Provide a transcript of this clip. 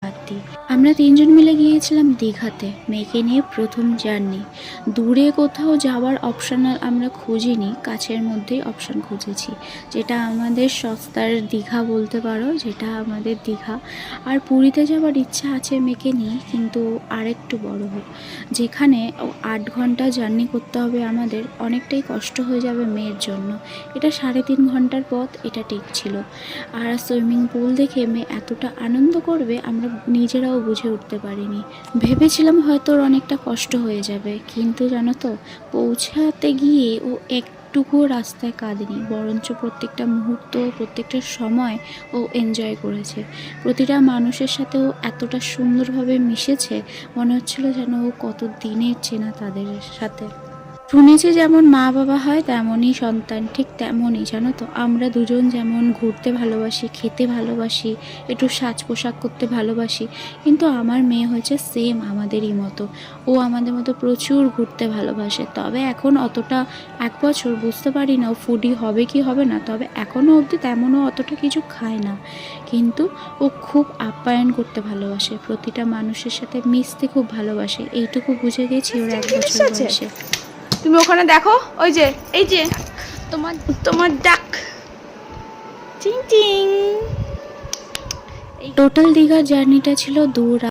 আমরা তিনজন মিলে গিয়েছিলাম দীঘাতে, মেয়েকে নিয়ে প্রথম জার্নি। দূরে কোথাও যাওয়ার অপশান আমরা খুঁজিনি, কাছের মধ্যেই অপশান খুঁজেছি, যেটা আমাদের সস্তার দীঘা বলতে পারো, যেটা আমাদের দীঘা। আর পুরীতে যাওয়ার ইচ্ছা আছে মেয়েকে নিয়ে, কিন্তু আরেকটু বড় হোক, যেখানে 8 ঘন্টা জার্নি করতে হবে আমাদের, অনেকটাই কষ্ট হয়ে যাবে মেয়ের জন্য। এটা 3.5 ঘন্টার পথ, এটা ঠিক ছিল। আর সুইমিং পুল দেখে মেয়ে এতটা আনন্দ করবে আমরা নিজেরাও বুঝে উঠতে পারিনি। ভেবেছিলাম হয়তো ওর অনেকটা কষ্ট হয়ে যাবে, কিন্তু জানো তো, পৌঁছাতে গিয়ে ও একটুকুও রাস্তায় কাঁদেনি, বরঞ্চ প্রত্যেকটা মুহূর্ত, প্রত্যেকটা সময় ও এনজয় করেছে। প্রতিটা মানুষের সাথে ও এতটা সুন্দরভাবে মিশেছে, মনে হচ্ছিল যেন ও কত দিনের চেনা তাদের সাথে। শুনেছি যেমন মা বাবা হয় তেমনই সন্তান, ঠিক তেমনই জানো তো, আমরা দুজন যেমন ঘুরতে ভালোবাসি, খেতে ভালোবাসি, একটু সাজ পোশাক করতে ভালোবাসি, কিন্তু আমার মেয়ে হয়েছে সেম আমাদেরই মতো। ও আমাদের মতো প্রচুর ঘুরতে ভালোবাসে। তবে এখন অতটা, 1 বছর, বুঝতে পারি না ও ফুডি হবে কি হবে না, তবে এখনও অবধি তেমনও অতটা কিছু খায় না, কিন্তু ও খুব আপ্যায়ন করতে ভালোবাসে, প্রতিটা মানুষের সাথে মিশতে খুব ভালোবাসে। এইটুকু বুঝে গেছি ওর 1 বছর বয়সে। তুমি ওখানে দেখো, ওই যে এই যে তোমার তোমার ডাক চিং চিং। টোটাল দীঘার জার্নিটা ছিল 2 রাত।